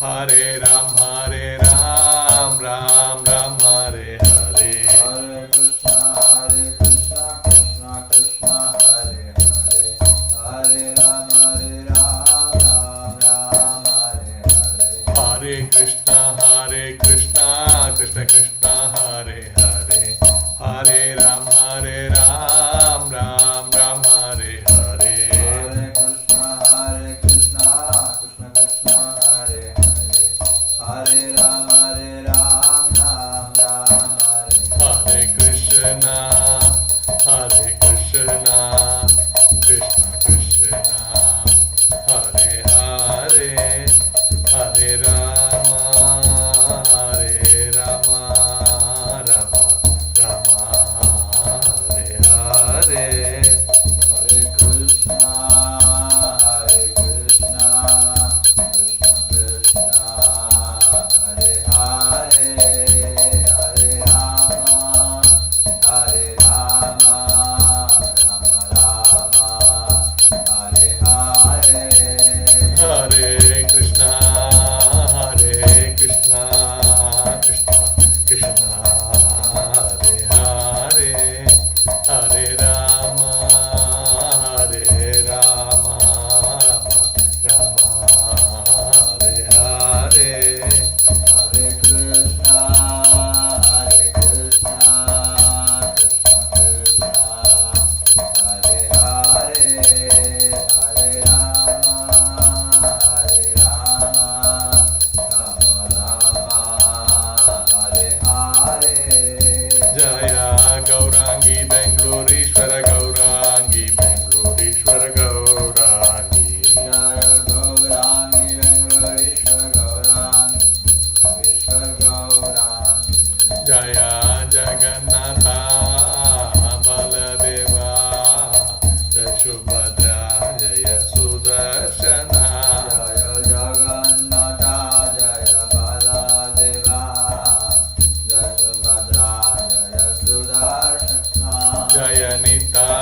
Hare Ram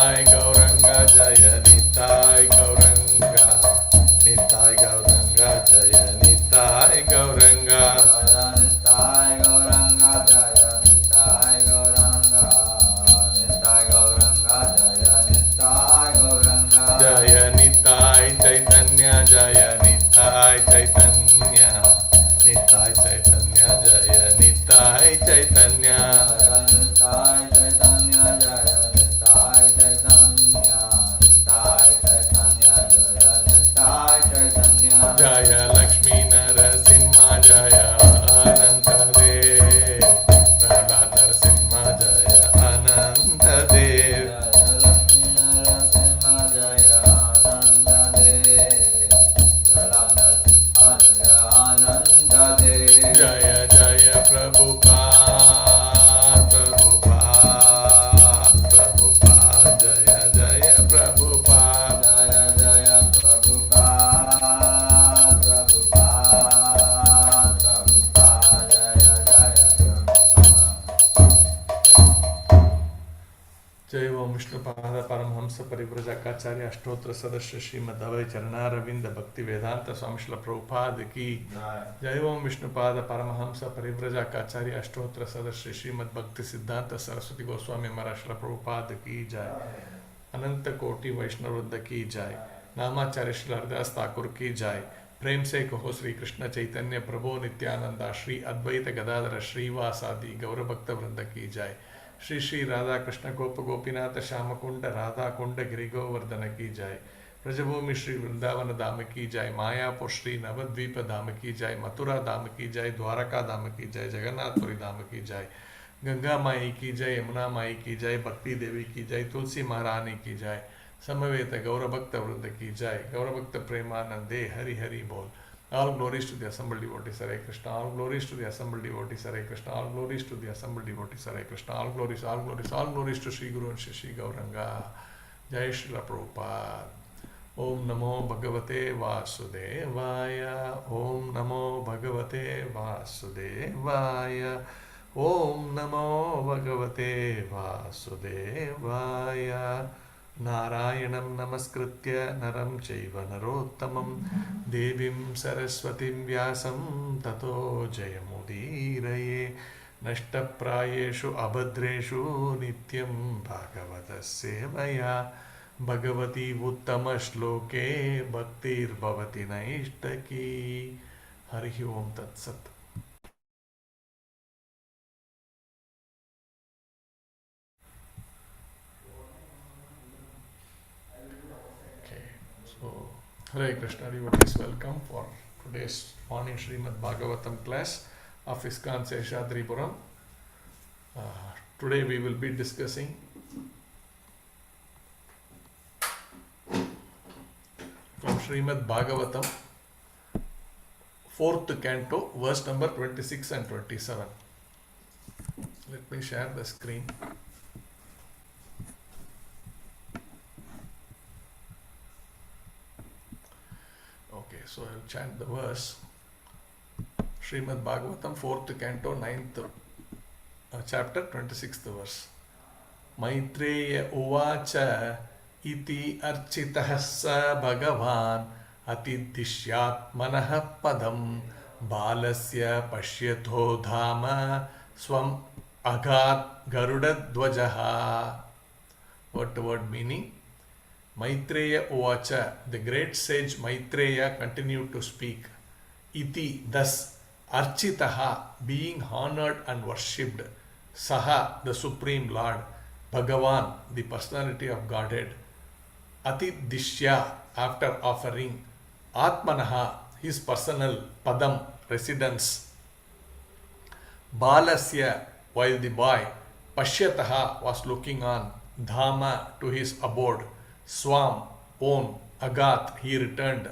Nitai Gauranga Jaya Nitai Gauranga Nitai Gauranga Jaya Nitai Gauranga Nitai Gauranga Jaya Nitai Gauranga Nitai Gauranga Jaya Nitai Gauranga Jaya Nitai Chaitanya Jaya Nitai Chaitanya Nitai Chaitanya Jaya Nitai Chaitanya Nitai Chaitanya Jaya Nitai Chaitanya Nitai Chaitanya Jaya Nitai Chaitanya Jaya Lakshmi Narasimha Jaya Ananta Dev Prahlad Narasimha Jaya Ananta Dev Jaya Lakshmi Narasimha Jaya Ananda Dev Prahlad Narasimha Jaya Ananda Dev Jaya Jaya Prabhupada Prabhupada Prabhupada Jaya Jaya Prabhupada Jaya Jaya Prabhupada Prabhupada Prabhupada Jaya Jaya Prabhupada जय ओम विष्णुपाद परमहंस परिव्रजकाचार्य अष्टोत्तर सदस्य श्री मध्व चरणारविंद भक्ति वेदांत स्वामी श्रील प्रभुपाद की जय ओम विष्णुपाद परमहंस परिव्रजकाचार्य अष्टोत्तर सदस्य श्रीमद् भक्ति सिद्धांत सरस्वती गोस्वामी महाराज श्रील प्रभुपाद की जय अनंत कोटि वैष्णव वृंद की जय नामाचार्य श्री हरदास ठाकुर की जय प्रेम से कहो श्री कृष्ण चैतन्य प्रभु नित्यानंदा श्री अद्वैत गदाधर श्रीवासादि गौरभक्त वृंद की जय श्री श्री राधा कृष्ण गोप गोपीनाथ श्याम कुंड राधा कुंड गिरि गोवर्धन की जय ब्रजभूमि श्री वृंदावन धाम की जय मायापुर श्री नवद्वीप धाम की जय मथुरा धाम की जय द्वारका धाम की जय जगन्नाथपुरी धाम की जय गंगा माई की जय यमुना माई की जय भक्ति देवी की जय तुलसी महारानी की जय समवेत गौरभक्त वृंद की जय गौरभक्त प्रेमानंदे हरि हरि बोल All glories to the assembled devotees, Hare Krishna. All glories to the assembled devotees, Hare Krishna. All glories to the assembled devotees, Hare Krishna. All glories, all glories, all glories to Sri Guru and Shri Gauranga. Jai Srila Prabhupada. Om Namo Bhagavate Vasudevaya. Om Namo Bhagavate Vasudevaya. Om Namo Bhagavate Vasudevaya. नारायणं नमस्कृत्य नरं चैव नरोत्तमं देवीं सरस्वतीं व्यासं ततो जयमुदीरये नष्टप्रायेषु अभद्रेषु नित्यं भागवतः सेवया भगवती उत्तमश्लोके भक्तिर्भवति नैष्टकी हरिः ओं तत्सत् So, Hare Krishna devotees, welcome for today's morning Srimad Bhagavatam class of ISKCON Seshadripuram. Today we will be discussing from Srimad Bhagavatam, 4th canto, verse number 26 and 27. Let me share the screen. Okay, so I'll chant the verse. Srimad Bhagavatam, 4th canto, 9th chapter, 26th verse. Maitreya uvacha iti architah sa bhagavan atidishyatmanah padam balasya pashyatho dhama swam agat garudadvajaha. What the word meaning? Maitreya uvacha, the great sage Maitreya continued to speak. Iti, thus, architaha, being honored and worshipped. Saha, the Supreme Lord. Bhagavan, the personality of Godhead. Atidishya, after offering. Atmanaha, his personal, padam, residence. Balasya, while the boy. Pashyataha, was looking on. Dhama, to his abode. Swam, own, Agat, he returned.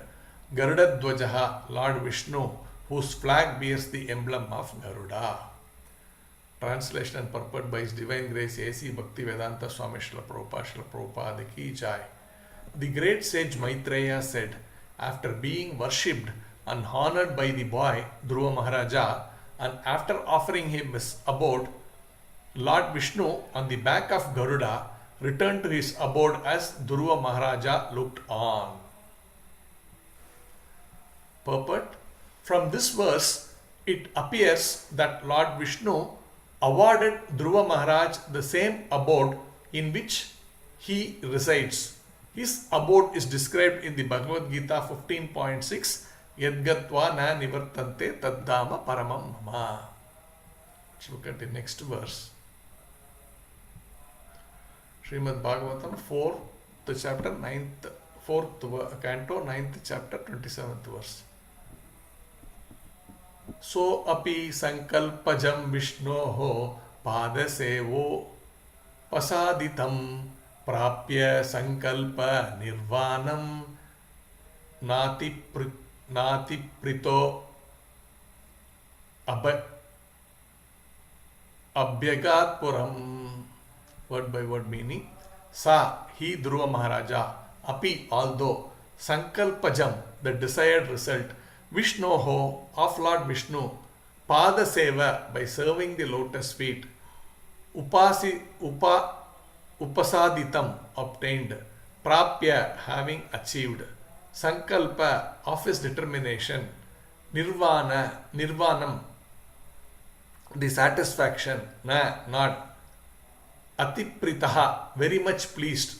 Garudadvajaha, Lord Vishnu, whose flag bears the emblem of Garuda. Translation and purport by His Divine Grace A.C. Bhaktivedanta Swami Srila Prabhupada Ki Jai. The great sage Maitreya said, after being worshipped and honored by the boy Dhruva Maharaja, and after offering him his abode, Lord Vishnu on the back of Garuda returned to his abode as Dhruva Maharaja looked on. Purport: from this verse, it appears that Lord Vishnu awarded Dhruva Maharaj the same abode in which he resides. His abode is described in the Bhagavad Gita 15.6, Yadgatva na nivartante taddama paramam mama. Let's look at the next verse. Srimad Bhagavatam 4th chapter 9th, 4th canto 9th chapter 27th verse. So api sankalpajam Vishnoho padasevo pasaditam prapya sankalpa nirvanam nati prito abhyagat puram. Word by word meaning. Sa, he Dhruva Maharaja, api, although, sankalpajam, the desired result, Vishnoho, of Lord Vishnu, pada seva, by serving the lotus feet, upasaditam, obtained, prapya, having achieved, sankalpa, of his determination, nirvanam, the satisfaction, not, atipritaha, very much pleased,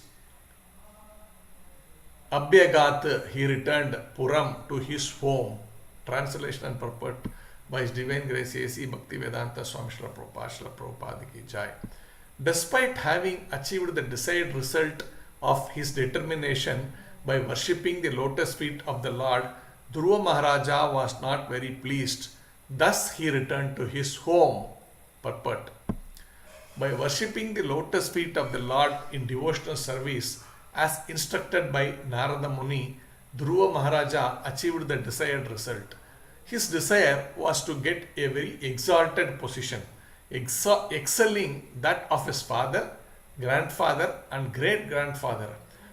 abhyagat, he returned, puram, to his home. Translation and purport by His Divine Grace A.C. Bhaktivedanta Swami Srila Prabhupada ki jai. Despite having achieved the desired result of his determination by worshipping the lotus feet of the Lord, Dhruva Maharaja was not very pleased. Thus he returned to his home. Purport: by worshipping the lotus feet of the Lord in devotional service as instructed by Narada Muni, Dhruva Maharaja achieved the desired result. His desire was to get a very exalted position, excelling that of his father, grandfather and great-grandfather.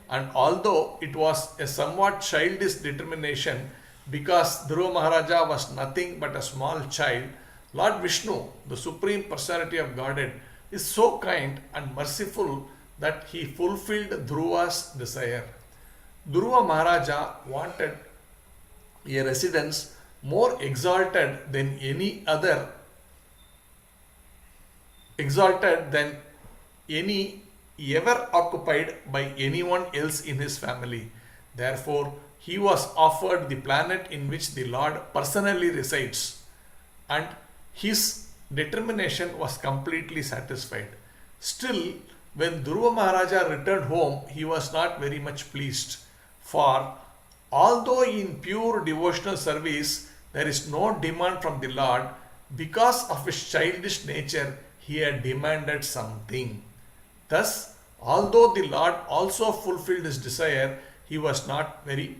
And although it was a somewhat childish determination, because Dhruva Maharaja was nothing but a small child, Lord Vishnu, the Supreme Personality of Godhead, is so kind and merciful that he fulfilled Dhruva's desire. Dhruva Maharaja wanted a residence more exalted than any ever occupied by anyone else in his family. Therefore, he was offered the planet in which the Lord personally resides, and his determination was completely satisfied. Still, when Dhruva Maharaja returned home, he was not very much pleased, for although in pure devotional service there is no demand from the Lord, because of his childish nature he had demanded something. Thus, although the Lord also fulfilled his desire, he was not very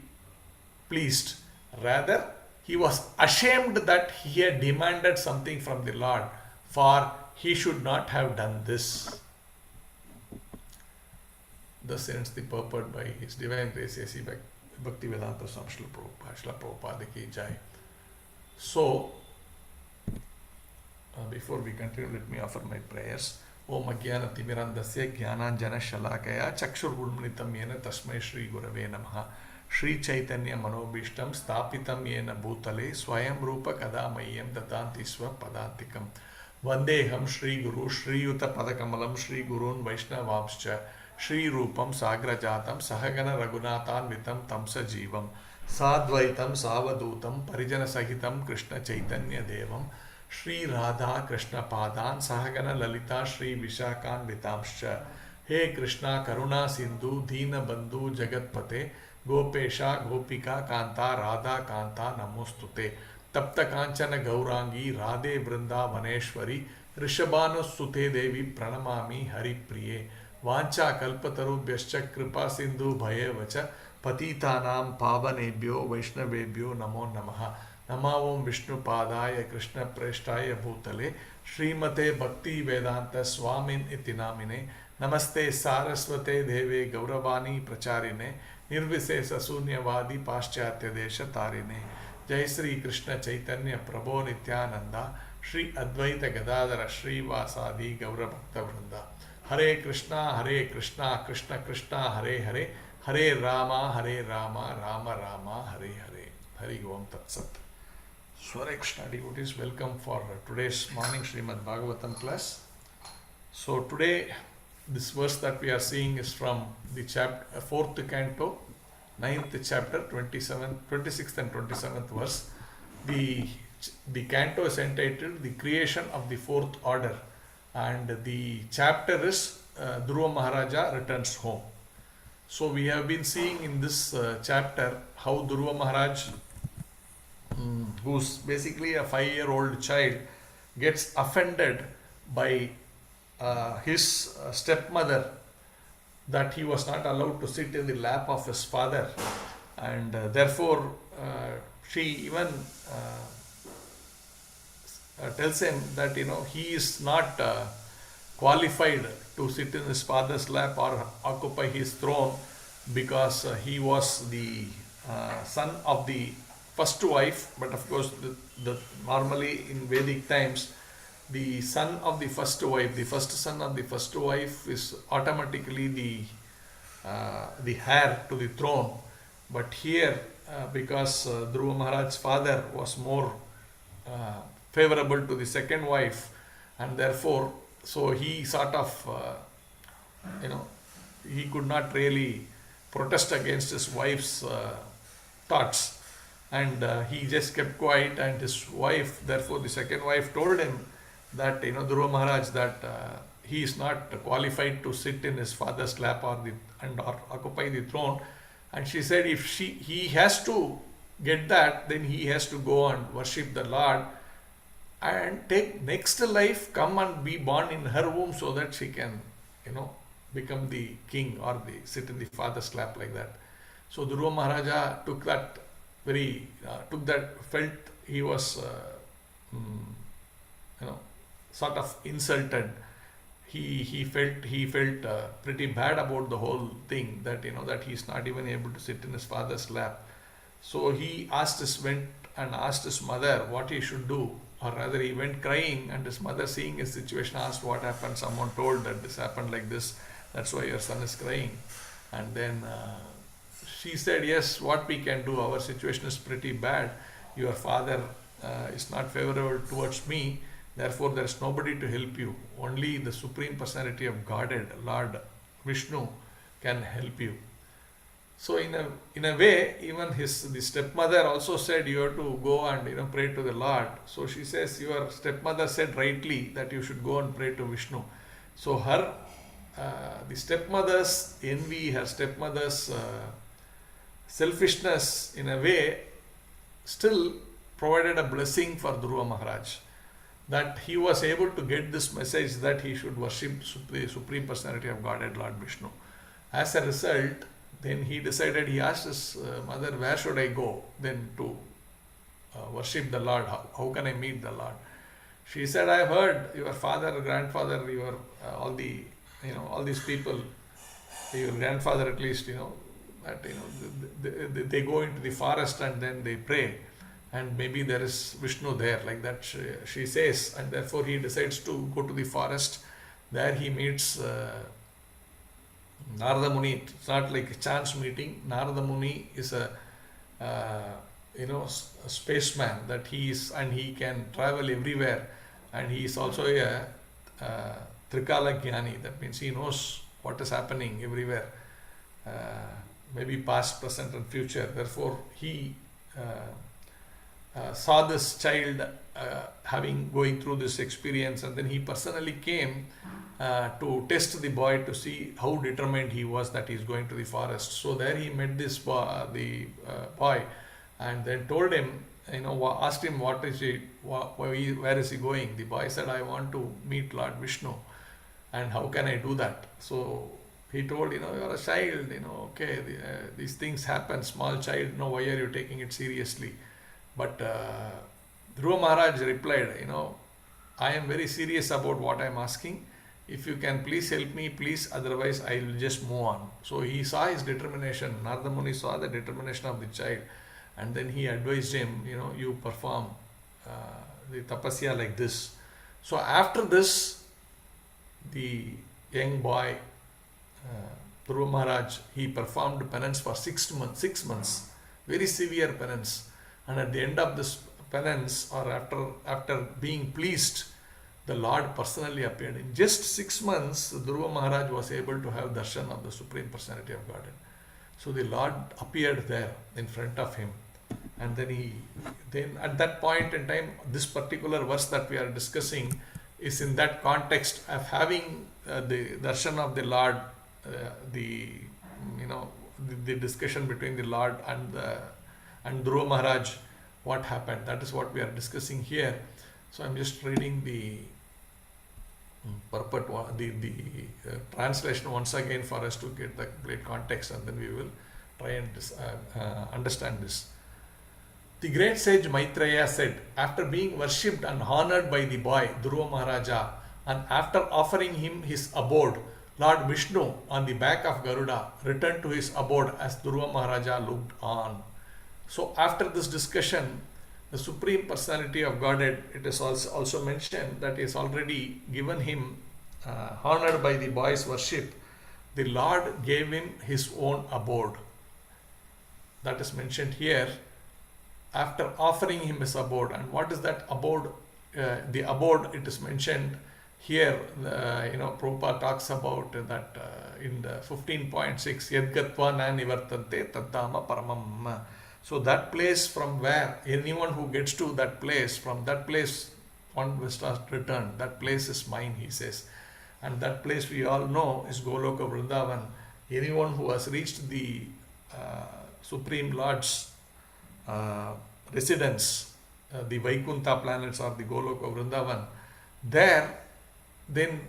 pleased. Rather, he was ashamed that he had demanded something from the Lord, for he should not have done this. Thus ends the purport by His Divine Grace A.C. Bhaktivedanta Swami Srila Prabhupada ki jai. So, before we continue, let me offer my prayers. Om Agyana Timirandasya Jnananjana Shalakaya Chakshurgulmanitam Yena Tasmai Shri Gurave Namaha Shri Chaitanya Manobishtam Stapitam Yena Bhutale Swayam Rupa Kadamayam Datanti Swa Padantikam Vandeham Shri Guru Shri Yuta Padakamalam Shri Gurun Vaishnavamscha Shri Rupam Sagrajatam Sahagana Raghunathan Vitam Tamsa Jivam Sadvaitam Savadutam Parijana Sahitam Krishna Chaitanya Devam Shri Radha Krishna Padan Sahagana Lalita Shri Vishakan Vitamscha He Krishna Karuna Sindhu Dina Bandhu Jagatpate Gopesha Gopika Kanta Radha Kanta Namostute Tapta Kanchana Gaurangi Radhe Vrinda Vaneshwari Rishabhanu Sute Devi Pranamami Hari Priye Vancha Kalpatarubhyascha Kripa Sindhu Bhaye Vacha Patitanam Pavanebhyo Vaishnavebhyo Namo Namaha Namavom Vishnu Padaya Krishna Preshtaya Bhutale Srimate Bhakti Vedanta Swamin Itinamine Namaste Saraswate Deve Gauravani Pracharine Nirvisesa Sunyavadi Paschatya Desha Tarine Jai Sri Krishna Chaitanya Prabhu Nityananda Shri Advaita Gadadara Shri Vasadi Gaura Bhakta Vrinda Hare Krishna, Krishna Krishna, Hare Hare, Hare Rama, Rama Rama, Hare Hare. Hari Om Tat Sat. Hare Krishna devotees, welcome for today's morning Srimad Bhagavatam class. So today, this verse that we are seeing is from the chapter, 4th canto, 9th chapter, 26th and 27th verse. The canto is entitled The Creation of the Fourth Order, and the chapter is Dhruva Maharaja Returns Home. So we have been seeing in this chapter how Dhruva Maharaj, who's basically a 5-year-old child, gets offended by his stepmother that he was not allowed to sit in the lap of his father, and therefore she even tells him that he is not qualified to sit in his father's lap or occupy his throne, because he was the son of the first wife. But of course, normally in Vedic times, the son of the first wife, the first son of the first wife, is automatically the heir to the throne. But here, because Dhruva Maharaj's father was more favorable to the second wife, and therefore, so he sort of, he could not really protest against his wife's thoughts, and he just kept quiet. And his wife, therefore the second wife, told him that Dhruva Maharaj, that he is not qualified to sit in his father's lap or occupy the throne. And she said, if he has to get that, then he has to go and worship the Lord and take next life, come and be born in her womb, so that she can become the king or sit in the father's lap, like that. So Dhruva Maharaja took that felt he was sort of insulted. He felt pretty bad about the whole thing, that that he is not even able to sit in his father's lap. So he went and asked his mother what he should do, or rather he went crying, and his mother, seeing his situation, asked what happened. Someone told that this happened like this, that's why your son is crying. And then she said, yes, what we can do, our situation is pretty bad. Your father is not favorable towards me, therefore there is nobody to help you. Only the Supreme Personality of Godhead, Lord Vishnu, can help you. So in a way, even the stepmother also said, you have to go and pray to the Lord. So she says, your stepmother said rightly that you should go and pray to Vishnu. So the stepmother's envy, her stepmother's selfishness, in a way, still provided a blessing for Dhruva Maharaj, that he was able to get this message that he should worship the Supreme Personality of Godhead, Lord Vishnu. As a result, then he decided, he asked his mother, where should I go then to worship the Lord? How can I meet the Lord? She said, I heard your father, grandfather, all these people, your grandfather at least, that they go into the forest and then they pray, and maybe there is Vishnu there, like that she says. And therefore he decides to go to the forest. There he meets Narada Muni. It's not like a chance meeting. Narada Muni is a spaceman, that he is, and he can travel everywhere, and he is also a Trikala Jnani. That means he knows what is happening everywhere, maybe past, present and future. Therefore he saw this child going through this experience, and then he personally came to test the boy, to see how determined he was that he is going to the forest. So there he met this boy, and then told him, asked him where is he going. The boy said, I want to meet Lord Vishnu, and how can I do that? So he told, you're a child, okay, these things happen, small child, why are you taking it seriously? But Dhruva Maharaj replied, I am very serious about what I am asking. If you can please help me, please, otherwise I will just move on. So he saw his determination. Narada Muni saw the determination of the child, and then he advised him, you perform the tapasya like this. So after this, the young boy, Dhruva Maharaj, he performed penance for 6 months, very severe penance. And at the end of this penance, or after being pleased, the Lord personally appeared. In just 6 months, Dhruva Maharaj was able to have darshan of the Supreme Personality of Godhead. So the Lord appeared there in front of him. And then at that point in time, this particular verse that we are discussing is in that context of having the darshan of the Lord, the discussion between the Lord and Dhruva Maharaj, what happened. That is what we are discussing here. So I'm just reading the purport, the translation once again for us to get the complete context, and then we will try and understand this. The great sage Maitreya said, after being worshipped and honored by the boy Dhruva Maharaja, and after offering him his abode, Lord Vishnu on the back of Garuda returned to his abode as Dhruva Maharaja looked on. So after this discussion, the Supreme Personality of Godhead, it is also mentioned that is already given him, honored by the boy's worship, the Lord gave him his own abode. That is mentioned here, after offering him his abode. And what is that abode? The abode, it is mentioned here, Prabhupada talks about that in the 15.6, Yadgatva na nivartante taddama paramam. So that place from where anyone who gets to that place, from that place one will start return. That place is mine, he says. And that place we all know is Goloka Vrindavan. Anyone who has reached the Supreme Lord's residence, the Vaikuntha planets or the Goloka Vrindavan, then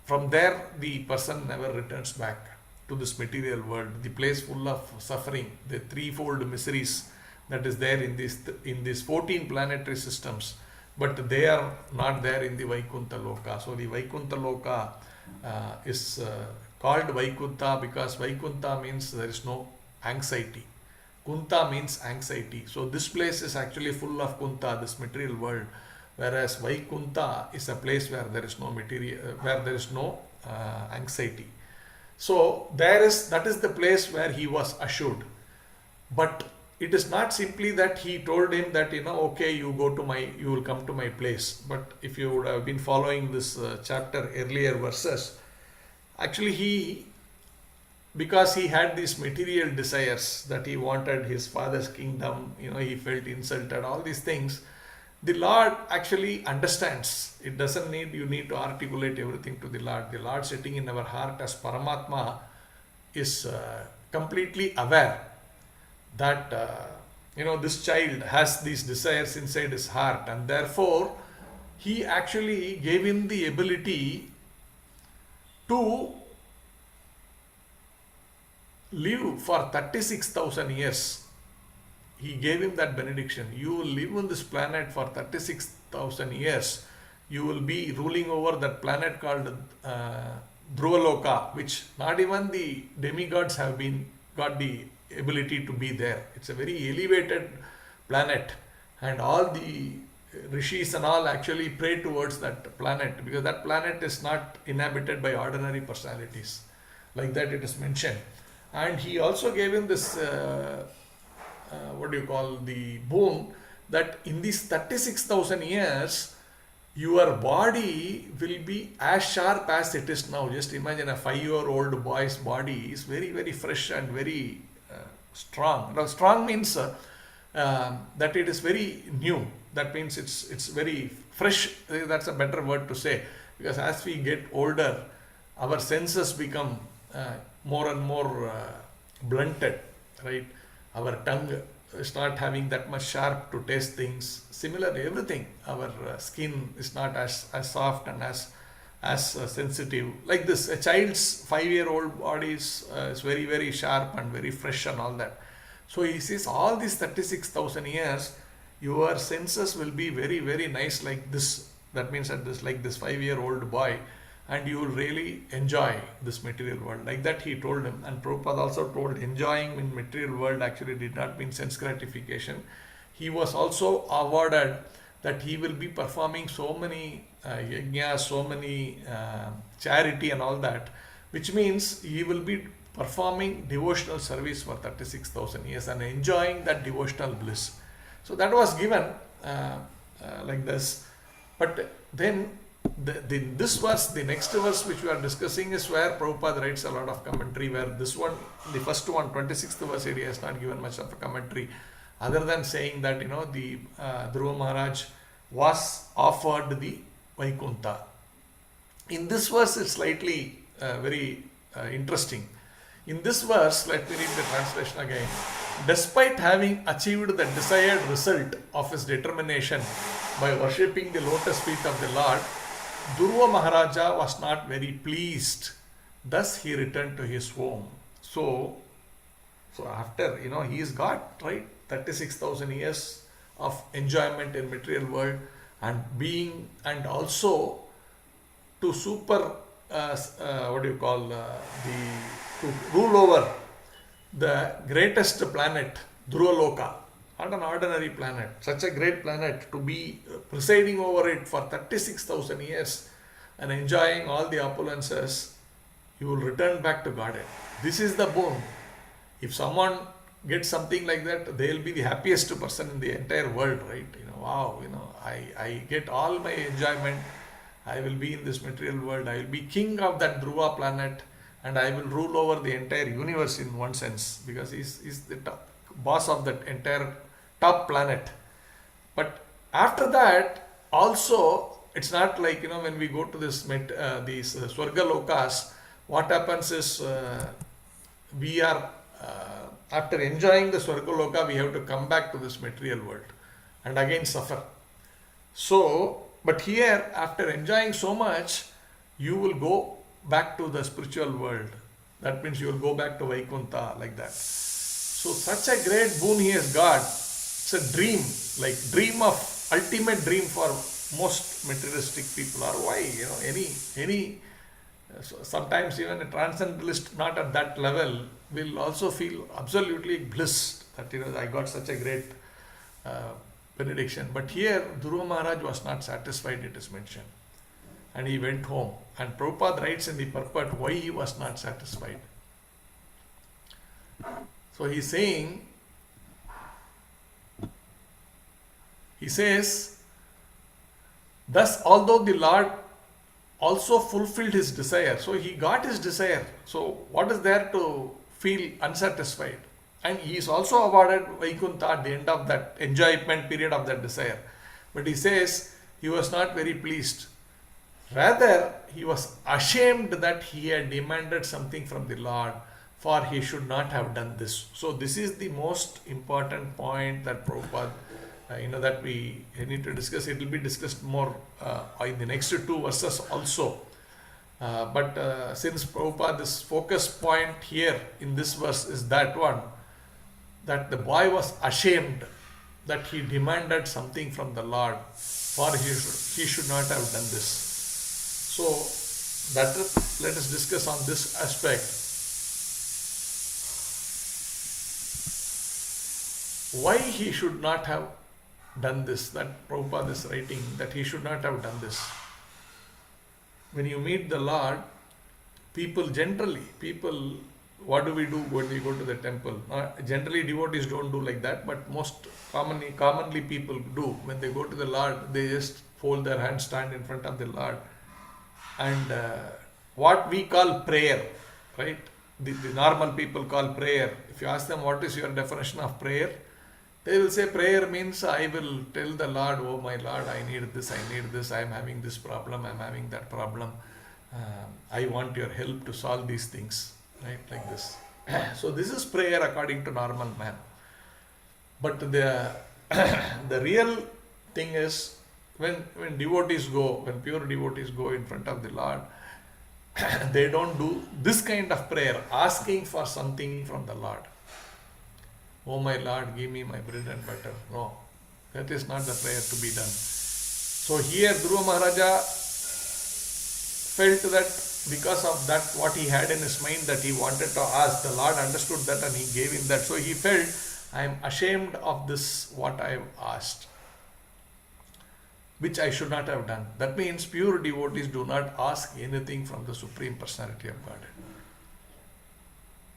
from there the person never returns back to this material world, the place full of suffering, the threefold miseries that is there in these 14 planetary systems, but they are not there in the Vaikuntha Loka. So the Vaikuntha Loka is called Vaikuntha because Vaikuntha means there is no anxiety. Kunta means anxiety. So this place is actually full of Kunta, this material world, whereas Vaikuntha is a place where there is no material, where there is no anxiety. So that is the place where he was assured. But it is not simply that he told him that, okay, you will come to my place. But if you would have been following this chapter earlier verses, actually because he had these material desires that he wanted his father's kingdom, he felt insulted, all these things, the Lord actually understands. It doesn't need, you need to articulate everything to the Lord. The Lord sitting in our heart as Paramatma is completely aware that, this child has these desires inside his heart, and therefore he actually gave him the ability to live for 36,000 years. He gave him that benediction. You will live on this planet for 36,000 years. You will be ruling over that planet called Dhruvaloka, which not even the demigods have got the ability to be there. It's a very elevated planet, and all the rishis and all actually pray towards that planet, because that planet is not inhabited by ordinary personalities. Like that it is mentioned. And he also gave him this the boon that in these 36,000 years your body will be as sharp as it is now. Just imagine a 5-year-old boy's body is very, very fresh and very strong. Now strong means that it is very new. That means it's very fresh. That's a better word to say, because as we get older, our senses become more and more blunted, right? Our tongue is not having that much sharp to taste things. Similarly, everything, our skin is not as soft and as sensitive. Like this, a child's 5-year-old body is very, very sharp and very fresh and all that. So he says all these 36,000 years, your senses will be very, very nice like this. That means that this, like this 5-year-old boy, and you will really enjoy this material world. Like that he told him. And Prabhupada also told enjoying in material world actually did not mean sense gratification. He was also awarded that he will be performing so many yajnas, so many charity and all that, which means he will be performing devotional service for 36,000 years and enjoying that devotional bliss. So that was given like this. But then this verse, the next verse which we are discussing, is where Prabhupada writes a lot of commentary, where this one, the first one, 26th verse, he has not given much of a commentary, other than saying that, you know, the Dhruva Maharaj was offered the Vaikuntha. In this verse, it's slightly very interesting. In this verse, let me read the translation again. Despite having achieved the desired result of his determination by worshipping the lotus feet of the Lord, Dhruva Maharaja was not very pleased. Thus he returned to his home. So after, you know, he's got, right, 36,000 years of enjoyment in material world, and being, and also to to rule over the greatest planet, Dhruvaloka, not an ordinary planet, such a great planet, to be presiding over it for 36,000 years and enjoying all the opulences, you will return back to Godhead. This is the boon. If someone gets something like that, they will be the happiest person in the entire world, right? You know, wow, you know, I get all my enjoyment. I will be in this material world. I will be king of that Dhruva planet, and I will rule over the entire universe in one sense, because he's the top boss of that entire top planet. But after that, also, it's not like, you know, when we go to this these Swarga Lokas, what happens is we are after enjoying the Swarga Loka, we have to come back to this material world and again suffer. So, but here, after enjoying so much, you will go back to the spiritual world. That means you will go back to Vaikuntha, like that. So such a great boon he has got. It's a dream, like dream of, ultimate dream for most materialistic people. Or why, you know, any sometimes even a transcendentalist not at that level will also feel absolutely blissed that, you know, I got such a great benediction. But here Dhruva Maharaj was not satisfied, it is mentioned, and he went home. And Prabhupada writes in the purport why he was not satisfied. So he's saying, he says, thus although the Lord also fulfilled his desire, so he got his desire, so what is there to feel unsatisfied? And he is also awarded Vaikuntha at the end of that enjoyment period of that desire. But he says he was not very pleased. Rather, he was ashamed that he had demanded something from the Lord, for he should not have done this. So this is the most important point that Prabhupada, that we need to discuss. It will be discussed more in the next two verses also. But since Prabhupada, this focus point here in this verse is that one, that the boy was ashamed that he demanded something from the Lord, for he should not have done this. So let us discuss on this aspect. Why he should not have done this, that Prabhupada is writing that he should not have done this. When you meet the Lord, people, what do we do when we go to the temple? Generally devotees don't do like that, but most commonly people do. When they go to the Lord, they just fold their hands, stand in front of the Lord, and what we call prayer, right? The normal people call prayer. If you ask them what is your definition of prayer, they will say prayer means I will tell the Lord, oh my Lord, I need this, I am having this problem, I am having that problem, I want your help to solve these things, right? Like this. So this is prayer according to normal man. But the real thing is when devotees go, when pure devotees go in front of the Lord, they don't do this kind of prayer, asking for something from the Lord. Oh my Lord, give me my bread and butter. No, that is not the prayer to be done. So here Dhruva Maharaja felt that because of that, what he had in his mind that he wanted to ask, the Lord understood that and he gave him that. So he felt, I am ashamed of this, what I have asked. which I should not have done. That means pure devotees do not ask anything from the Supreme Personality of Godhead.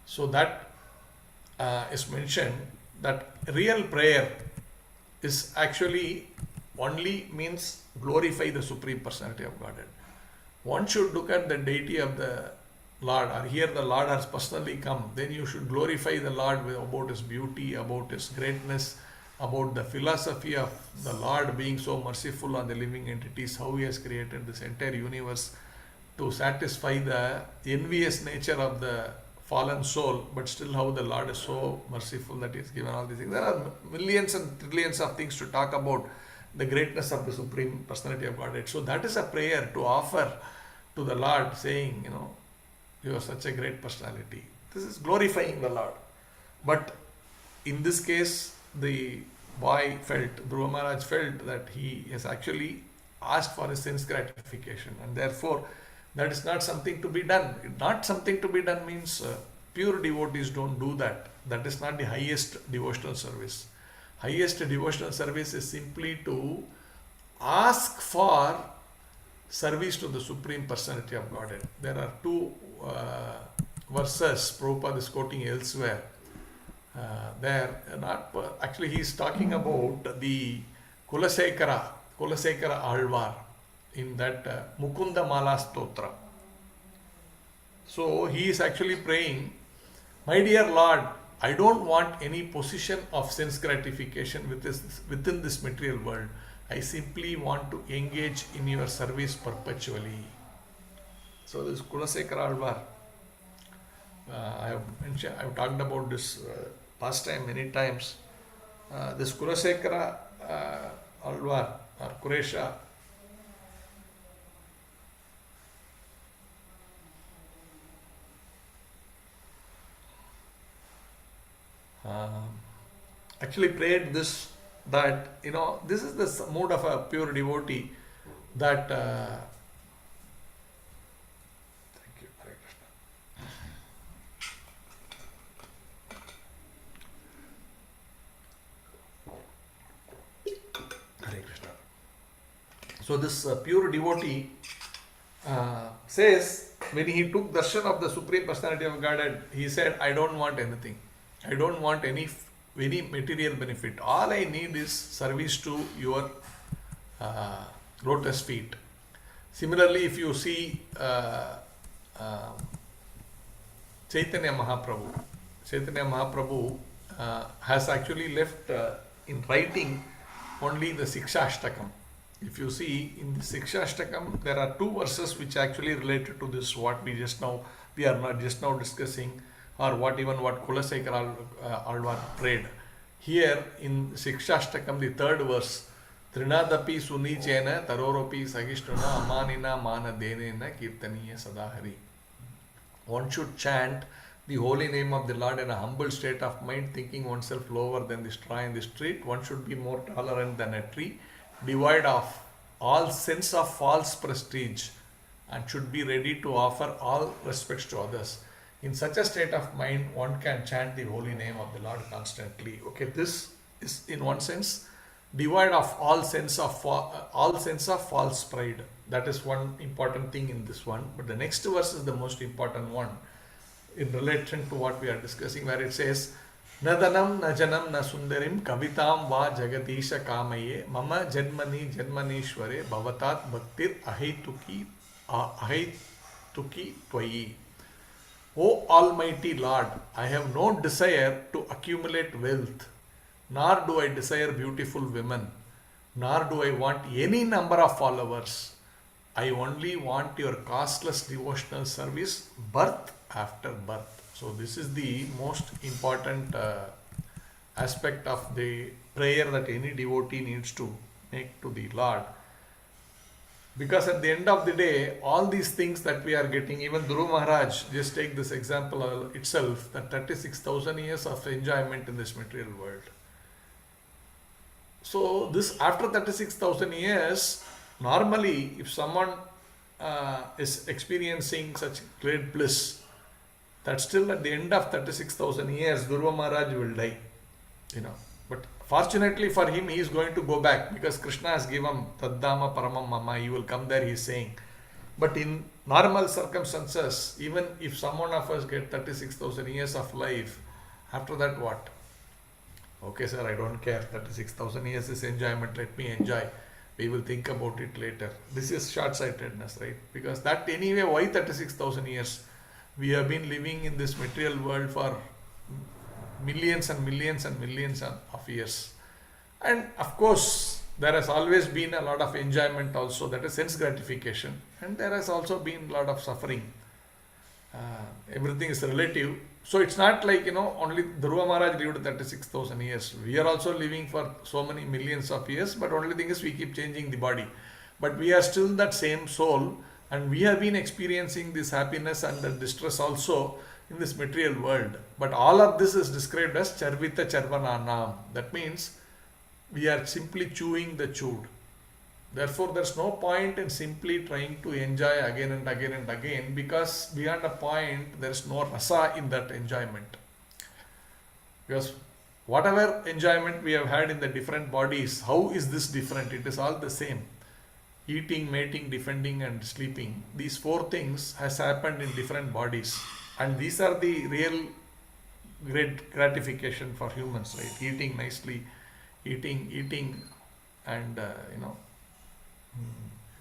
So that is mentioned that real prayer is actually only means glorify the Supreme Personality of Godhead. One should look at the deity of the Lord, or here the Lord has personally come, then you should glorify the Lord about His beauty, about His greatness, about the philosophy of the Lord being so merciful on the living entities, how He has created this entire universe to satisfy the envious nature of the fallen soul, but still how the Lord is so merciful that He has given all these things. There are millions and trillions of things to talk about the greatness of the Supreme Personality of Godhead. So that is a prayer to offer to the Lord, saying, you are such a great personality. This is glorifying the Lord. But in this case, the boy felt, Dhruva Maharaj felt that he has actually asked for his sense gratification, and therefore that is not something to be done. Not something to be done means pure devotees don't do that. That is not the highest devotional service. Highest devotional service is simply to ask for service to the Supreme Personality of Godhead. There are two verses Prabhupada is quoting elsewhere. Actually he is talking about the Kulasekara Alvar in that Mukunda Mala Stotra. So he is actually praying, my dear Lord, I don't want any position of sense gratification within this material world. I simply want to engage in your service perpetually. So this Kulasekara Alvar, I have talked about this pastime many times. This Kulasekara Alvar or Kuresha, actually prayed this, that this is the mood of a pure devotee, that thank you, Hare Krishna. Hare Krishna. So this pure devotee says, when he took darshan of the Supreme Personality of Godhead, he said, I don't want anything. I don't want any material benefit. All I need is service to your lotus feet. Similarly, if you see Chaitanya Mahaprabhu has actually left in writing only the Sikshashtakam. If you see in the Sikshashtakam, there are two verses which actually related to this, what we are not just now discussing, or what Kulasekara Alvar prayed. Here in Sikshashtakam, the third verse, Trinadapi Sunichena Taroropi Sagishtuna Amanina Mana Denena Kirtaniya Sadahari. One should chant the holy name of the Lord in a humble state of mind, thinking oneself lower than the straw in the street. One should be more tolerant than a tree, devoid of all sense of false prestige, and should be ready to offer all respects to others. In such a state of mind, one can chant the holy name of the Lord constantly. Okay, this is in one sense devoid of all sense of false pride. That is one important thing in this one. But the next verse is the most important one in relation to what we are discussing, where it says, Nadanam na janam na sundarim kavitam va jagatisha kamaye mama janmani janmanishware bhavatat bhaktir ahaituki twayi. O Almighty Lord, I have no desire to accumulate wealth, nor do I desire beautiful women, nor do I want any number of followers. I only want your costless devotional service, birth after birth. So this is the most important aspect of the prayer that any devotee needs to make to the Lord. Because at the end of the day, all these things that we are getting, even Dhruva Maharaj, just take this example itself, that 36,000 years of enjoyment in this material world. So this, after 36,000 years, normally if someone is experiencing such great bliss, that still at the end of 36,000 years, Dhruva Maharaj will die. But fortunately for him, he is going to go back because Krishna has given Taddama Paramam Mama, he will come there, he is saying. But in normal circumstances, even if someone of us get 36,000 years of life, after that what? Okay, sir, I don't care. 36,000 years is enjoyment. Let me enjoy. We will think about it later. This is short-sightedness, right? Because that anyway, why 36,000 years? We have been living in this material world for millions and millions and millions of years. And of course, there has always been a lot of enjoyment also, that is sense gratification. And there has also been a lot of suffering. Everything is relative. So it's not like, only Dhruva Maharaj lived 36,000 years. We are also living for so many millions of years, but only thing is we keep changing the body. But we are still that same soul, and we have been experiencing this happiness and the distress also in this material world. But all of this is described as Charvita Charvananam. That means we are simply chewing the chewed. Therefore, there's no point in simply trying to enjoy again and again and again, because beyond a point, there's no rasa in that enjoyment. Because whatever enjoyment we have had in the different bodies, how is this different? It is all the same. Eating, mating, defending and sleeping. These four things has happened in different bodies. And these are the real great gratification for humans, right? Eating nicely, eating and,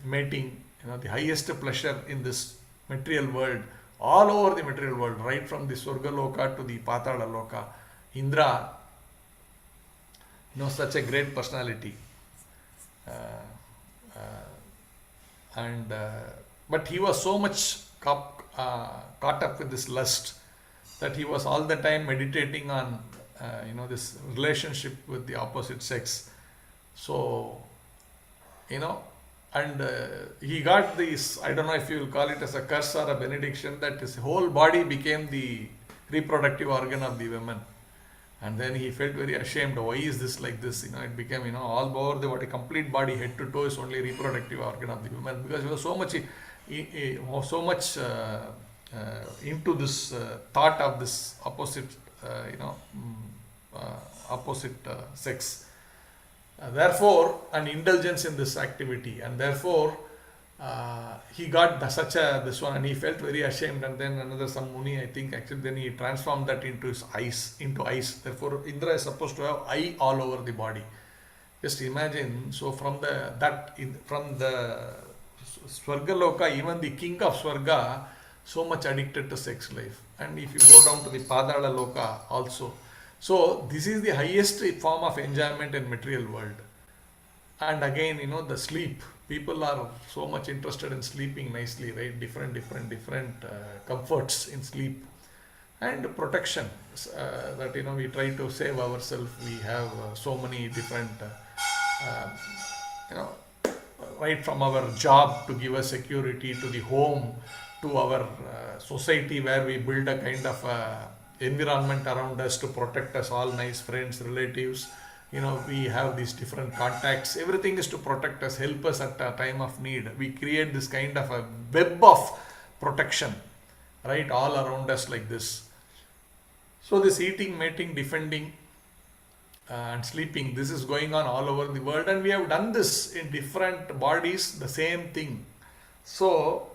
mating, the highest pleasure in this material world, all over the material world, right from the Swarga Loka to the Patala Loka. Indra, such a great personality. But he was so much caught up with this lust that he was all the time meditating on, this relationship with the opposite sex. So, and he got this, I don't know if you will call it as a curse or a benediction, that his whole body became the reproductive organ of the women. And then he felt very ashamed. Why is this like this? It became, all over the body, complete body, head to toe is only reproductive organ of the women, because he was so much into this thought of this opposite, opposite sex. Therefore, an indulgence in this activity, and therefore he got this one, and he felt very ashamed. And then some Muni, I think, actually then he transformed that into his eyes, Therefore, Indra is supposed to have eye all over the body. Just imagine. So from the Swarga Loka, even the king of Swarga, so much addicted to sex life. And if you go down to the Padala Loka also. So this is the highest form of enjoyment in material world. And again, the sleep. People are so much interested in sleeping nicely, right? Different comforts in sleep. And protection, that, we try to save ourselves. We have so many different, right from our job to give us security, to the home, to our society, where we build a kind of environment around us to protect us, all nice friends, relatives. We have these different contacts. Everything is to protect us, help us at a time of need. We create this kind of a web of protection, right, all around us like this. So this eating, mating, defending and sleeping, this is going on all over the world, and we have done this in different bodies, the same thing. So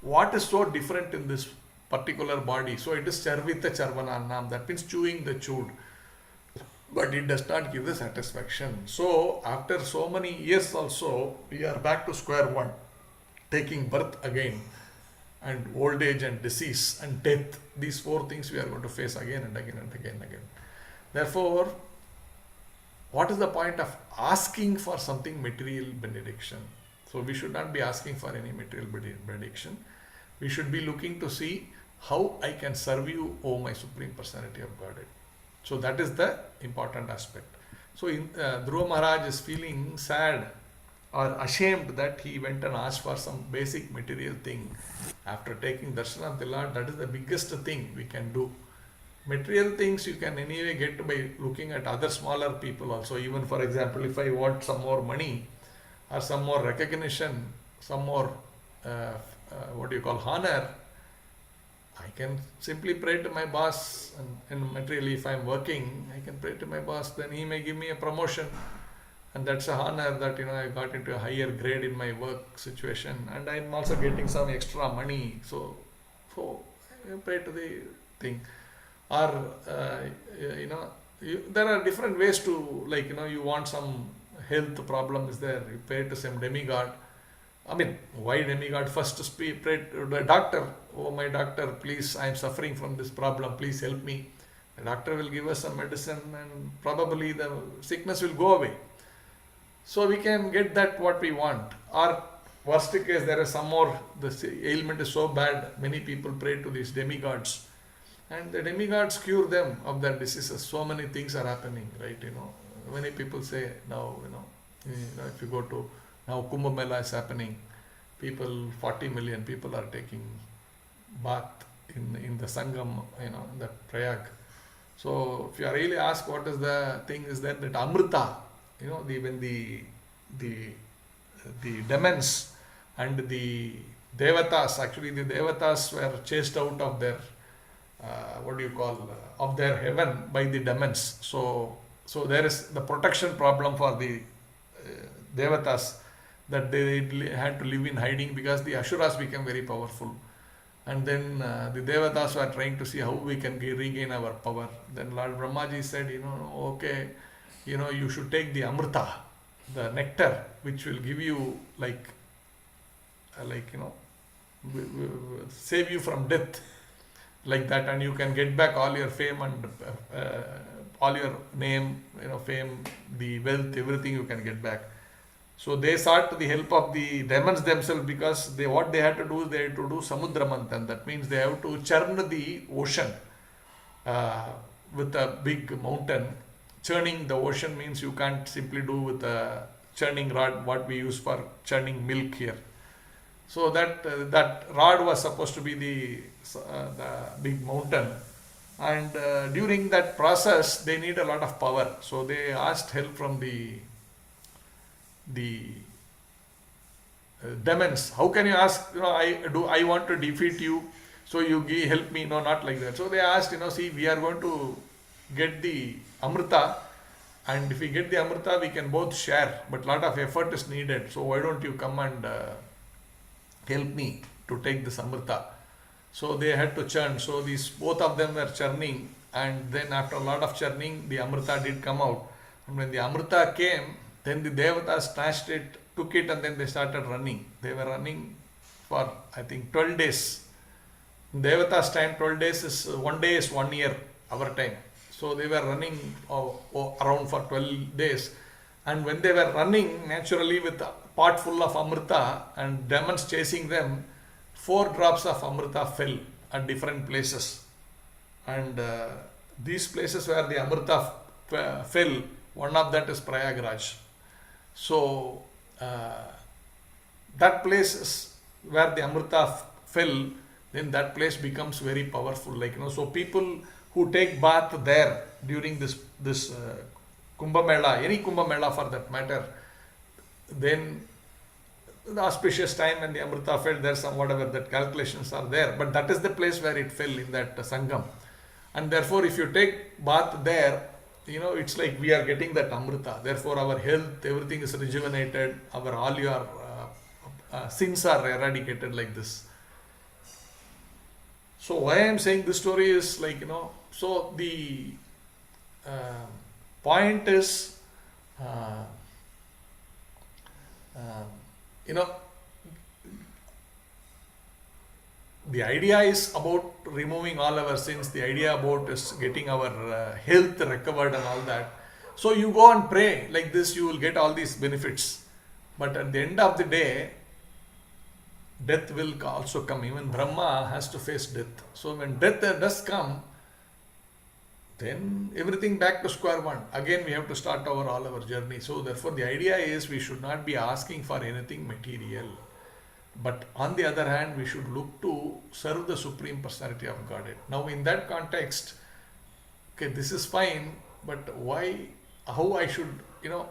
what is so different in this particular body? So it is Charvita Charvananam, that means chewing the chewed. But it does not give the satisfaction. So after so many years also, we are back to square one, taking birth again, and old age and disease and death. These four things we are going to face again and again and again and again. Therefore, what is the point of asking for something material benediction? So we should not be asking for any material benediction. We should be looking to see how I can serve you, O my Supreme Personality of Godhead. So that is the important aspect. So Dhruva Maharaj is feeling sad or ashamed that he went and asked for some basic material thing. After taking darshan of the Lord, that is the biggest thing we can do. Material things you can anyway get by looking at other smaller people also. Even for example, if I want some more money or some more recognition, some more honor, I can simply pray to my boss, and materially, if I'm working, I can pray to my boss, then he may give me a promotion, and that's a honor that I got into a higher grade in my work situation, and I'm also getting some extra money. So I pray to the thing, or there are different ways to, you want some health problem is there, you pray to some demigod. I mean, why demigod? First pray to the doctor. Oh, my doctor, please, I am suffering from this problem, please help me. The doctor will give us some medicine and probably the sickness will go away. So we can get that what we want. Or worst case, there is some more, the ailment is so bad, many people pray to these demigods. And the demigods cure them of their diseases. So many things are happening, right? Many people say now, if you go to, now Kumbh Mela is happening, 40 million people are taking bath in the Sangam, in the Prayag. So if you are really asked what is the thing, is that Amrita, when the demons and the Devatas, actually the Devatas were chased out of their, of their heaven by the demons. So there is the protection problem for the Devatas, that they had to live in hiding because the Asuras became very powerful. And then the Devatas were trying to see how we can regain our power. Then Lord Brahmaji said, okay, you should take the Amrita, the nectar, which will give you save you from death, like that, and you can get back all your fame and all your name, fame, the wealth, everything you can get back. So they sought the help of the demons themselves, because what they had to do is they had to do Samudra Manthan. That means they have to churn the ocean with a big mountain. Churning the ocean means you can't simply do with a churning rod, what we use for churning milk here. So that rod was supposed to be the big mountain, and during that process they need a lot of power. So they asked help from the demons. How can you ask? I want to defeat you, so you help me? No, not like that. So they asked, see, we are going to get the Amrita, and if we get the Amrita, we can both share, but lot of effort is needed. So why don't you come and help me to take this Amrita? So they had to churn. So both of them were churning, and then after a lot of churning, the Amrita did come out. And when the Amrita came, then the Devatas snatched it, took it, and then they started running. They were running for, I think, 12 days. In Devatas' time, 12 days is, 1 day is 1 year, our time. So they were running around for 12 days. And when they were running, naturally with a pot full of Amrita and demons chasing them, 4 drops of Amrita fell at different places. And these places where the Amrita fell, one of that is Prayagraj. So that place is where the Amrita fell, then that place becomes very powerful. So people who take bath there during this Kumbh Mela, any Kumbh Mela for that matter, then the auspicious time when the Amrita fell, there's some whatever that calculations are there, but that is the place where it fell, in that Sangam. And therefore, if you take bath there, it's like we are getting that Amrita. Therefore, our health, everything is rejuvenated, all your sins are eradicated like this. So why I am saying this story is so the point is, the idea is about removing all our sins. The idea about is getting our health recovered and all that. So you go and pray like this, you will get all these benefits. But at the end of the day, death will also come. Even Brahma has to face death. So when death does come, then everything back to square one. Again, we have to start over all our journey. So therefore, the idea is we should not be asking for anything material. But on the other hand, we should look to serve the Supreme Personality of Godhead. Now, in that context, okay, this is fine, but how I should, there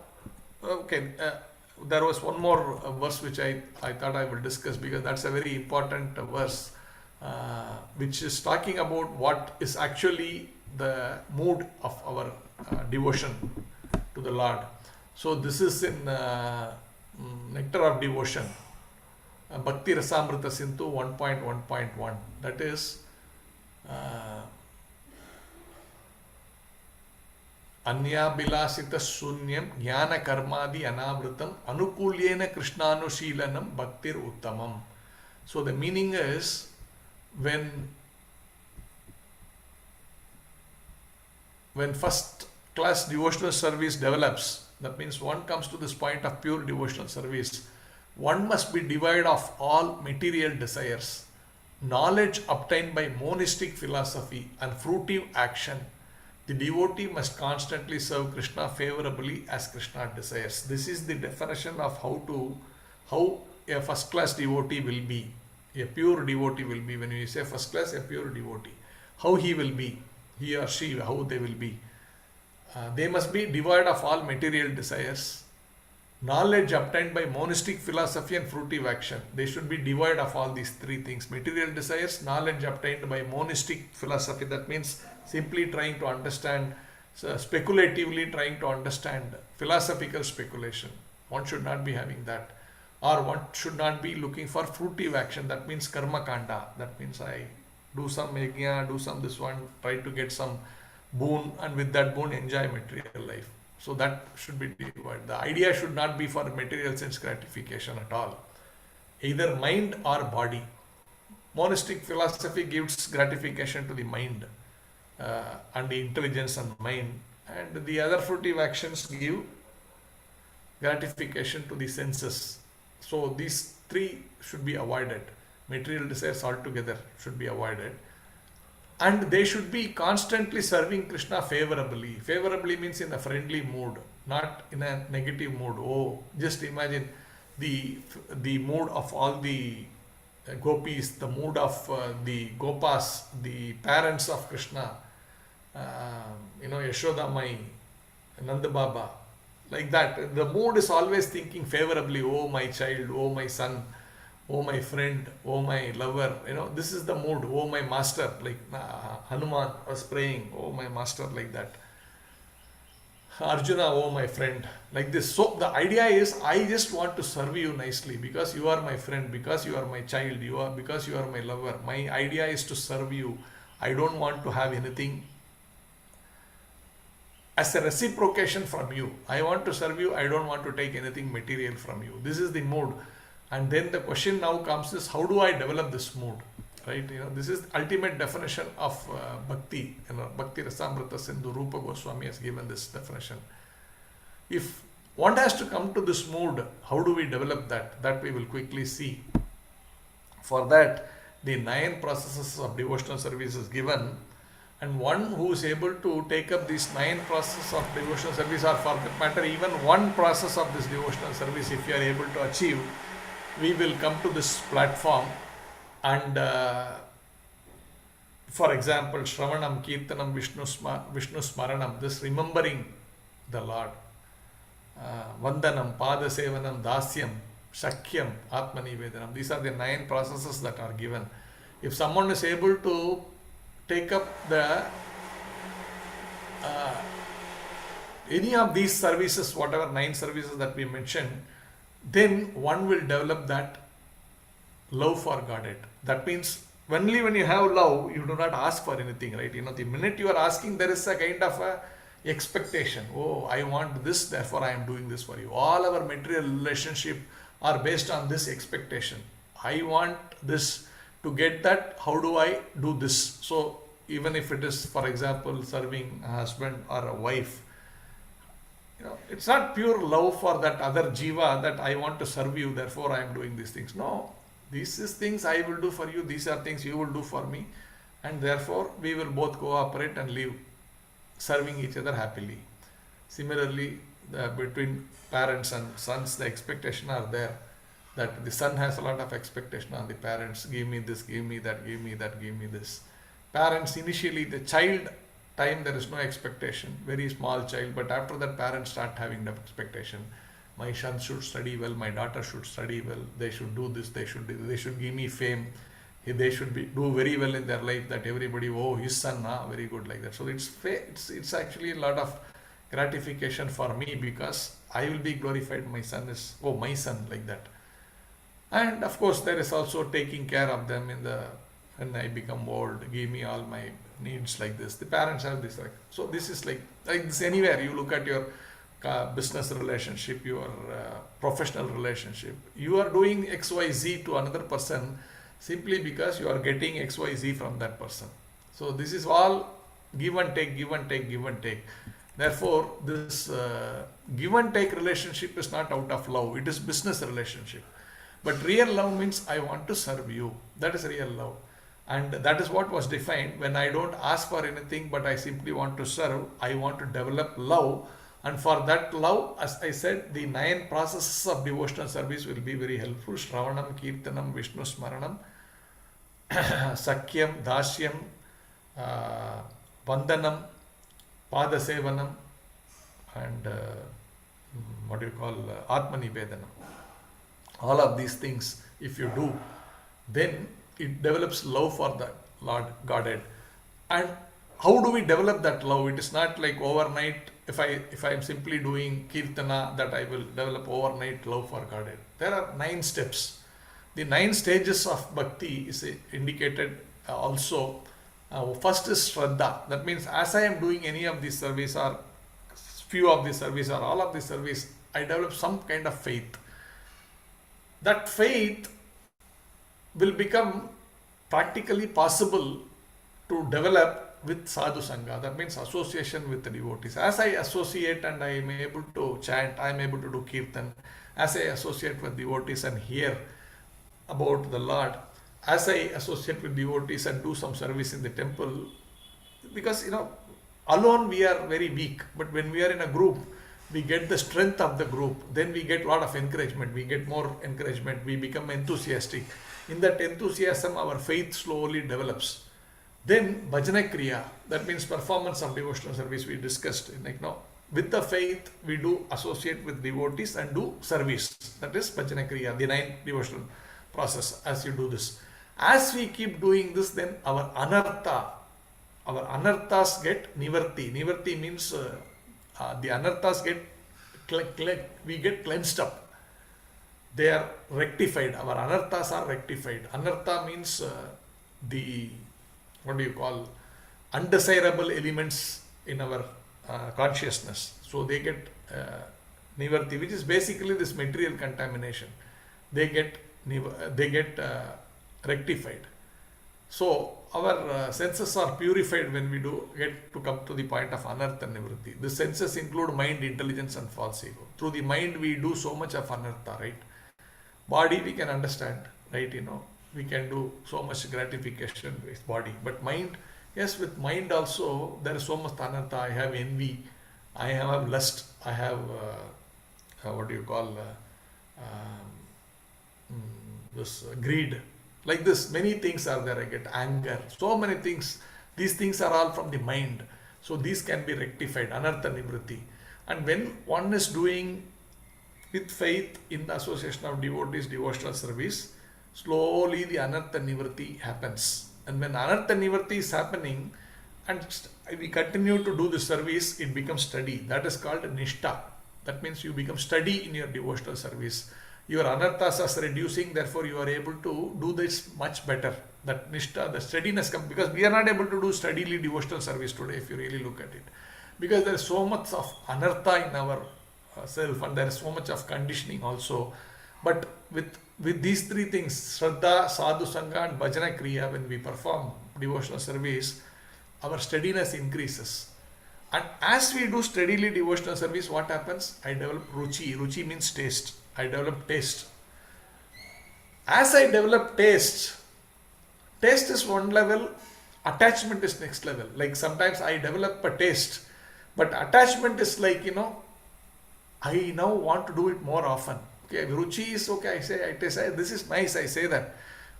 was one more verse which I thought I would discuss, because that's a very important verse. which is talking about what is actually the mood of our devotion to the Lord. So this is in Nectar of Devotion, Bhakti Rasamrita Sindhu 1.1.1. That is Anyabhilasita Sunyam Jnana Karmadi Anavritam Anukulyena Krishnanushilanam Bhaktir Uttamam. So the meaning is, when first class devotional service develops, that means one comes to this point of pure devotional service, one must be devoid of all material desires, knowledge obtained by monistic philosophy and fruitive action. The devotee must constantly serve Krishna favorably as Krishna desires. This is the definition of how a first class devotee will be, a pure devotee will be. When you say first class, a pure devotee, how he will be, he or she, how they will be. They must be devoid of all material desires, knowledge obtained by monistic philosophy and fruitive action. They should be devoid of all these three things: material desires, knowledge obtained by monistic philosophy, that means simply trying to understand, speculatively trying to understand, philosophical speculation. One should not be having that. Or one should not be looking for fruitive action, that means karma kanda. That means I do some yajna, do some this one, try to get some boon, and with that boon enjoy material life. So that should be devoid. The idea should not be for material sense gratification at all, either mind or body. Monistic philosophy gives gratification to the mind and the intelligence and mind, and the other fruitive actions give gratification to the senses. So these three should be avoided. Material desires altogether should be avoided. And they should be constantly serving Krishna favorably. Favorably means in a friendly mood, not in a negative mood. Oh, just imagine the mood of all the gopis, the mood of the gopas, the parents of Krishna, Yashoda Mai, Nanda Baba, like that. The mood is always thinking favorably. Oh, my child, oh, my son, oh, my friend, oh, my lover. This is the mood. Oh, my master, like Hanuman was praying, oh, my master, like that. Arjuna, oh, my friend, like this. So the idea is, I just want to serve you nicely because you are my friend, because you are my child, because you are my lover. My idea is to serve you. I don't want to have anything as a reciprocation from you. I want to serve you. I don't want to take anything material from you. This is the mood. And then the question now comes is, how do I develop this mood? Right? This is the ultimate definition of bhakti. Bhakti Rasamrita Sindhu, Rupa Goswami has given this definition. If one has to come to this mood, how do we develop that? That we will quickly see. For that, the 9 processes of devotional service is given, and one who is able to take up these 9 processes of devotional service, or for that matter even one process of this devotional service, if you are able to achieve, we will come to this platform and for example, Shravanam, Kirtanam, Vishnu Smaranam, this remembering the Lord, Vandanam, Pada Sevanam, Dasyam, Shakyam, Atmanivedanam, these are the 9 processes that are given. If someone is able to take up the any of these services, whatever 9 services that we mentioned, then one will develop that love for Godhead. That means only when you have love, you do not ask for anything, right? The minute you are asking, there is a kind of a expectation. Oh, I want this, therefore I am doing this for you. All our material relationship are based on this expectation. I want this. To get that, how do I do this? So even if it is, for example, serving a husband or a wife, it's not pure love for that other jiva that I want to serve you, therefore I am doing these things. No, these is things I will do for you, these are things you will do for me, and therefore we will both cooperate and live serving each other happily. Similarly, between parents and sons, the expectation are there, that the son has a lot of expectation on the parents. Give me this, give me that, give me that, give me this. Parents, initially the child time there is no expectation, very small child, but after that parents start having the expectation. My son should study well, my daughter should study well, they should do this, they should give me fame, They should do very well in their life, that everybody, oh, his son, very good, like that. So it's actually a lot of gratification for me, because I will be glorified, my son is, oh, my son, like that. And of course there is also taking care of them when I become old, give me all my needs, like this. The parents have this, like, so this is like this anywhere. You look at your business relationship, your professional relationship, you are doing XYZ to another person simply because you are getting XYZ from that person. So this is all give and take, give and take, give and take. Therefore this give and take relationship is not out of love, it is business relationship. But real love means I want to serve you. That is real love. And that is what was defined when I don't ask for anything, but I simply want to serve. I want to develop love. And for that love, as I said, the 9 processes of devotional service will be very helpful. Shravanam, Kirtanam, Vishnu Smaranam, Sakyam, Dasyam, Vandanam, Padasevanam, and what do you call Atmanivedanam. All of these things, if you do, then it develops love for the Lord Godhead. And how do we develop that love? It is not like overnight. If I am simply doing Kirtana, that I will develop overnight love for Godhead. There are 9 steps. The 9 stages of bhakti is indicated also. First is Shraddha. That means as I am doing any of this service, or few of the service, or all of the service, I develop some kind of faith. That faith will become practically possible to develop with sadhu sangha. That means association with the devotees. As I associate and I am able to chant, I am able to do kirtan, as I associate with devotees and hear about the Lord, as I associate with devotees and do some service in the temple, because alone we are very weak, but when we are in a group, we get the strength of the group, then we get a lot of encouragement, we get more encouragement, we become enthusiastic. In that enthusiasm, our faith slowly develops. Then Bhajana Kriya, that means performance of devotional service, we discussed. With the faith, we do associate with devotees and do service. That is Bhajana Kriya, the 9th devotional process. As you do this, as we keep doing this, then our anarthas get nivarti. Nivarti means the anarthas we get cleansed up. They are rectified. Our anarthas are rectified. Anartha means undesirable elements in our consciousness. So they get nivarti, which is basically this material contamination. They get rectified. So our senses are purified when we get to come to the point of anartha nivritti. The senses include mind, intelligence, and false ego. Through the mind we do so much of anartha, right? Body we can understand, right? We can do so much gratification with body. But mind, yes, with mind also there is so much anartha. I have envy, I have lust, I have this greed. Like this, many things are there. I get anger, so many things. These things are all from the mind. So these can be rectified, anartha nivritti. And when one is doing with faith in the association of devotees, devotional service, slowly the anartha nivritti happens. And when anartha nivritti is happening, and we continue to do the service, it becomes steady. That is called nishta. That means you become steady in your devotional service. Your anarthas are reducing, therefore you are able to do this much better. That nishta, the steadiness comes, because we are not able to do steadily devotional service today, if you really look at it. Because there is so much of anartha in our self, and there is so much of conditioning also. But with these 3 things, Shraddha, Sadhu Sangha, and Bhajana Kriya, when we perform devotional service, our steadiness increases. And as we do steadily devotional service, what happens? I develop ruchi. Ruchi means taste. I develop taste. As I develop taste is one level, attachment is next level. Like sometimes I develop a taste, but attachment is like, I now want to do it more often. Okay, ruchi is okay, I say, this is nice, I say that.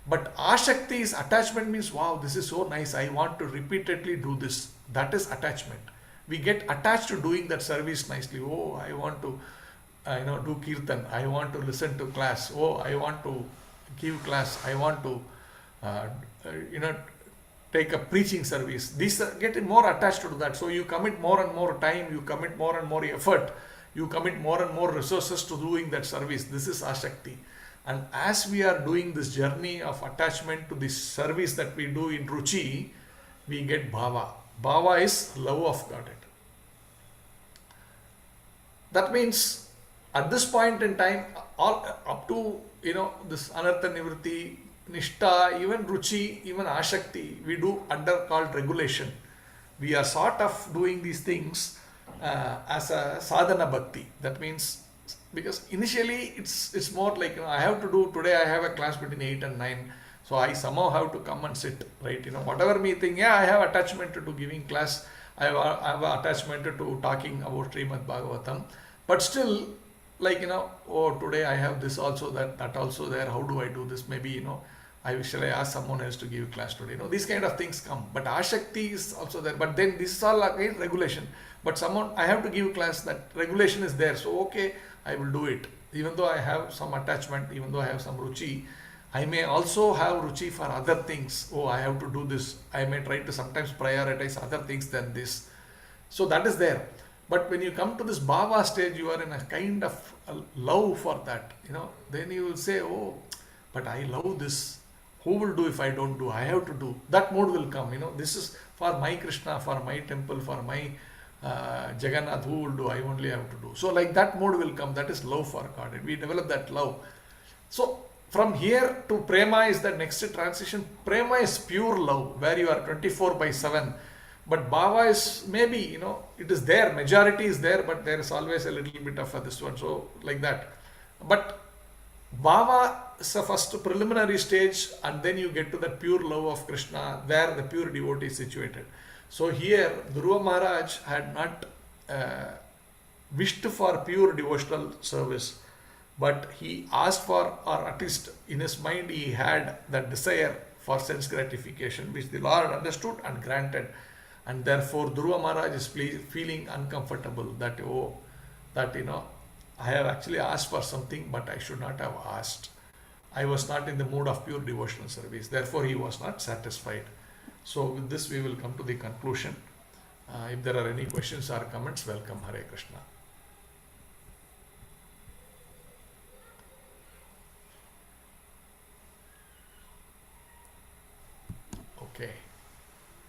But ashakti is attachment, means, wow, this is so nice, I want to repeatedly do this. That is attachment. We get attached to doing that service nicely. Oh, I want to do kirtan, I want to listen to class, oh, I want to give class, I want to uh, you know, take a preaching service. These are getting more attached to that. So you commit more and more time, you commit more and more effort, you commit more and more resources to doing that service. This is Ashakti. And as we are doing this journey of attachment to this service that we do in Ruchi, we get Bhava. Bhava is love of Godhead. That means at this point in time, all up to this Anartha Nivritti, Nishta, even Ruchi, even Ashakti, we do under called regulation. We are sort of doing these things as a sadhana bhakti. That means, because initially it's more like, I have to do today. I have a class between 8 and 9, so I somehow have to come and sit, right? Whatever me think, yeah, I have attachment to giving class. I have an attachment to talking about Srimad Bhagavatam, but still, like, oh, today I have this also, that also there. How do I do this? Maybe shall I ask someone else to give class today? These kind of things come. But Ashakti is also there. But then this is all again regulation. But I have to give class, that regulation is there. So okay, I will do it. Even though I have some attachment, even though I have some ruchi, I may also have ruchi for other things. Oh, I have to do this. I may try to sometimes prioritize other things than this. So that is there. But when you come to this bhava stage, you are in a kind of a love for that. Then you will say, oh, but I love this. Who will do if I don't do? I have to do. That mood will come. This is for my Krishna, for my temple, for my Jagannath. Who will do? I only have to do. So like that mood will come. That is love for God. And we develop that love. So from here to prema is the next transition. Prema is pure love, where you are 24/7. But bhava is maybe, it is there. Majority is there, but there is always a little bit of this one. So like that. But bhava is the first preliminary stage, and then you get to that pure love of Krishna, where the pure devotee is situated. So here, Dhruva Maharaj had not wished for pure devotional service, but he asked for, or at least in his mind he had that desire for sense gratification, which the Lord understood and granted. And therefore Dhruva Maharaj is feeling uncomfortable that, I have actually asked for something, but I should not have asked. I was not in the mood of pure devotional service. Therefore, he was not satisfied. So with this, we will come to the conclusion. If there are any questions or comments, welcome. Hare Krishna. Okay.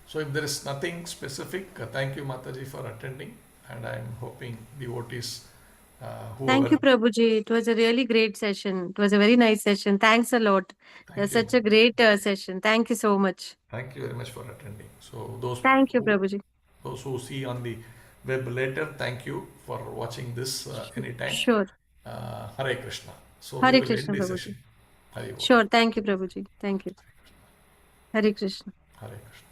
So if there is nothing specific, thank you, Mataji, for attending. And I am hoping devotees Thank you, Prabhuji. It was a really great session. It was a very nice session. Thanks a lot. Such a great session. Thank you so much. Thank you very much for attending. So thank you, Prabhuji. Those who see on the web later, thank you for watching this anytime. Sure. Hare Krishna. So Hare Krishna, Prabhuji. Sure. Thank you, Prabhuji. Thank you. Hare Krishna. Hare Krishna.